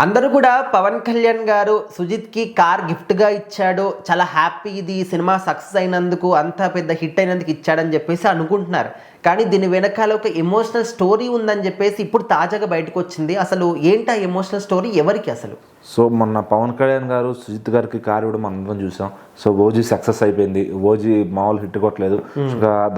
అందరూ కూడా పవన్ కళ్యాణ్ గారు సుజిత్కి కార్ గిఫ్ట్గా ఇచ్చాడు, చాలా హ్యాపీ, ఇది సినిమా సక్సెస్ అయినందుకు, అంత పెద్ద హిట్ అయినందుకు ఇచ్చాడని చెప్పేసి అనుకుంటున్నారు. కానీ దీని వెనకాల ఒక ఎమోషనల్ స్టోరీ ఉందని చెప్పేసి ఇప్పుడు తాజాగా బయటకు వచ్చింది. అసలు ఏంటి ఆ ఎమోషనల్ స్టోరీ, ఎవరికి అసలు? సో మొన్న పవన్ కళ్యాణ్ గారు సుజిత్ గారికి కార్ ఇవ్వడం అందరం చూసాం. సో ఓజీ సక్సెస్ అయిపోయింది, ఓజీ మామూలు హిట్ కొట్టలేదు.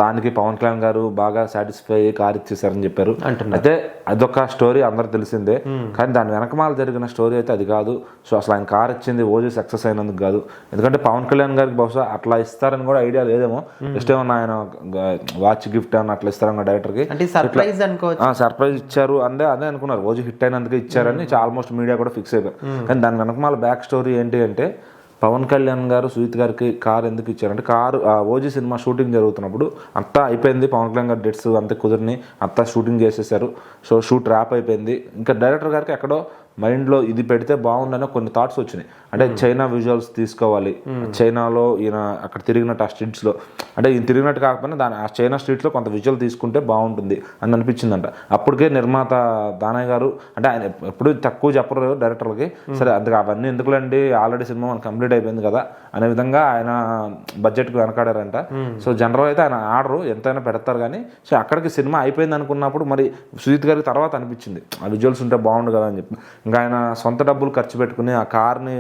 దానికి పవన్ కళ్యాణ్ గారు బాగా సాటిస్ఫై అయ్యి కార్ ఇచ్చేసారని చెప్పారు. అయితే అదొక స్టోరీ అందరు తెలిసిందే, కానీ దాని వెనకమాల జరిగిన స్టోరీ అయితే అది కాదు. సో అసలు ఆయన కార్ ఇచ్చింది ఓజీ సక్సెస్ అయినందుకు కాదు. ఎందుకంటే పవన్ కళ్యాణ్ గారికి బహుశా అట్లా ఇస్తారని కూడా ఐడియా లేదేమో. జస్ట్ ఏమన్నా ఆయన వాచ్ గిఫ్ట్ అని అట్లా ఇస్తారన్న డైరెక్టర్కి సర్ప్రైజ్ ఇచ్చారు అంటే అదే అనుకున్నారు, ఓజీ హిట్ అయినందుకే ఇచ్చారని ఆల్మోస్ట్ మీడియా కూడా ఫిక్స్ అయిపోయారు. కానీ దాని వెనకమాల బ్యాక్ స్టోరీ ఏంటి అంటే, పవన్ కళ్యాణ్ గారు సుజిత్ గారికి కార్ ఎందుకు ఇచ్చారంటే, కారు ఓజీ సినిమా షూటింగ్ జరుగుతున్నప్పుడు అంతా అయిపోయింది, పవన్ కళ్యాణ్ గారు డేట్స్ అంతా కుదిరిని, అంతా షూటింగ్ చేసేసారు. సో షూట్ ర్యాప్ అయిపోయింది. ఇంకా డైరెక్టర్ గారికి ఎక్కడో మైండ్లో ఇది పెడితే బాగుండని కొన్ని థాట్స్ వచ్చినాయి. అంటే చైనా విజువల్స్ తీసుకోవాలి, చైనాలో ఈయన అక్కడ తిరిగినట్టు ఆ స్ట్రీట్స్లో, అంటే ఈయన తిరిగినట్టు కాకపోయినా దాని ఆ చైనా స్ట్రీట్స్లో కొంత విజువల్ తీసుకుంటే బాగుంటుంది అని అనిపించిందంట. అప్పటికే నిర్మాత దానయ్య గారు, అంటే ఆయన ఎప్పుడు తక్కువ చెప్పరు డైరెక్టర్లకి, సరే అందుకు అవన్నీ ఎందుకులండి, ఆల్రెడీ సినిమా మనకు కంప్లీట్ అయిపోయింది కదా అనే విధంగా ఆయన బడ్జెట్కి వెనకాడారంట. సో జనరల్ అయితే ఆయన ఆర్డరు ఎంతైనా పెడతారు, కానీ సో అక్కడికి సినిమా అయిపోయింది అనుకున్నప్పుడు మరి సుజిత్ గారికి తర్వాత అనిపించింది ఆ విజువల్స్ ఉంటే బాగుండు కదా అని చెప్పి, ఇంకా ఆయన సొంత డబ్బులు ఖర్చు పెట్టుకుని ఆ కార్ని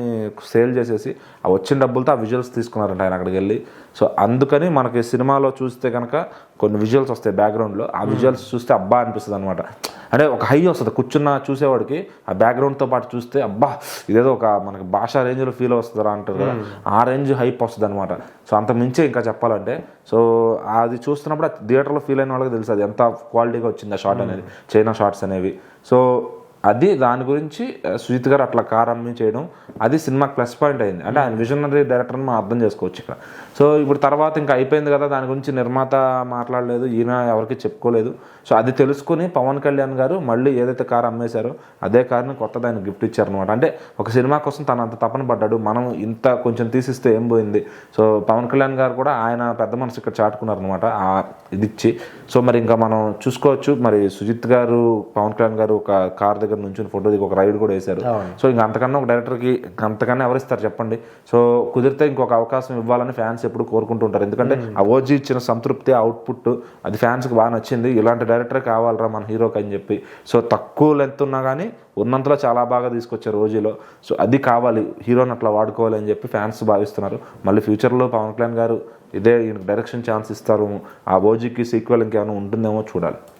సేల్ చేసేసి ఆ వచ్చిన డబ్బులతో ఆ విజువల్స్ తీసుకున్నారంట ఆయన అక్కడికి వెళ్ళి. సో అందుకని మనకి సినిమాలో చూస్తే కనుక కొన్ని విజువల్స్ వస్తాయి బ్యాక్గ్రౌండ్లో, ఆ విజువల్స్ చూస్తే అబ్బా అనిపిస్తుంది అనమాట. అంటే ఒక హై వస్తుంది కూర్చున్న చూసేవాడికి, ఆ బ్యాక్గ్రౌండ్తో పాటు చూస్తే అబ్బా ఇదేదో ఒక మనకి భాషా రేంజ్లో ఫీల్ వస్తుందా అంటారు కదా, ఆ రేంజ్ హైప్ వస్తుంది అనమాట. సో అంత మించే ఇంకా చెప్పాలంటే, సో అది చూస్తున్నప్పుడు థియేటర్లో ఫీల్ అయిన వాళ్ళకి తెలుసు అది ఎంత క్వాలిటీగా వచ్చింది ఆ షాట్ అనేది, చైనా షాట్స్ అనేవి. సో అది దాని గురించి సుజిత్ గారు అట్లా కార్ అమ్మి చేయడం, అది సినిమాకి ప్లస్ పాయింట్ అయింది. అంటే ఆయన విజనరీ డైరెక్టర్ని మనం అర్థం చేసుకోవచ్చు ఇక్కడ. సో ఇప్పుడు తర్వాత ఇంకా అయిపోయింది కదా, దాని గురించి నిర్మాత మాట్లాడలేదు, ఈయన ఎవరికి చెప్పుకోలేదు. సో అది తెలుసుకుని పవన్ కళ్యాణ్ గారు మళ్ళీ ఏదైతే కార్ అమ్మేశారో అదే కార్ని కొత్తది ఆయన గిఫ్ట్ ఇచ్చారనమాట. అంటే ఒక సినిమా కోసం తను అంత తపన పడ్డాడు, మనం ఇంత కొంచెం తీసిస్తే ఏం పోయింది. సో పవన్ కళ్యాణ్ గారు కూడా ఆయన పెద్ద మనసు ఇక్కడ చాటుకున్నారనమాట ఇది ఇచ్చి. సో మరి ఇంకా మనం చూసుకోవచ్చు, మరి సుజిత్ గారు పవన్ కళ్యాణ్ గారు ఒక కార్ దగ్గర నుంచి ఫోటో దిగి ఒక రైడ్ కూడా వేశారు. సో ఇంకా అంతకన్నా ఒక డైరెక్టర్కి అంతకన్నా ఎవరిస్తారు చెప్పండి. సో కుదిరితే ఇంకొక అవకాశం ఇవ్వాలని ఫ్యాన్స్ ఎప్పుడు కోరుకుంటూ ఉంటారు, ఎందుకంటే ఆ ఓజీ ఇచ్చిన సంతృప్తి, అవుట్పుట్ అది ఫ్యాన్స్కి బాగా నచ్చింది. ఇలాంటి డైరెక్టర్ కావాలరా మన హీరోకి అని చెప్పి. సో తక్కువ లెంత్ ఉన్నా కానీ ఉన్నంతలో చాలా బాగా తీసుకొచ్చారు ఓజీలో. సో అది కావాలి, హీరోని అట్లా వాడుకోవాలి అని చెప్పి ఫ్యాన్స్ భావిస్తున్నారు. మళ్ళీ ఫ్యూచర్లో పవన్ కళ్యాణ్ గారు ఇదే డైరెక్షన్ ఛాన్స్ ఇస్తారు, ఆ ఓజీకి సీక్వెల్ ఇంకేమైనా ఉంటుందేమో చూడాలి.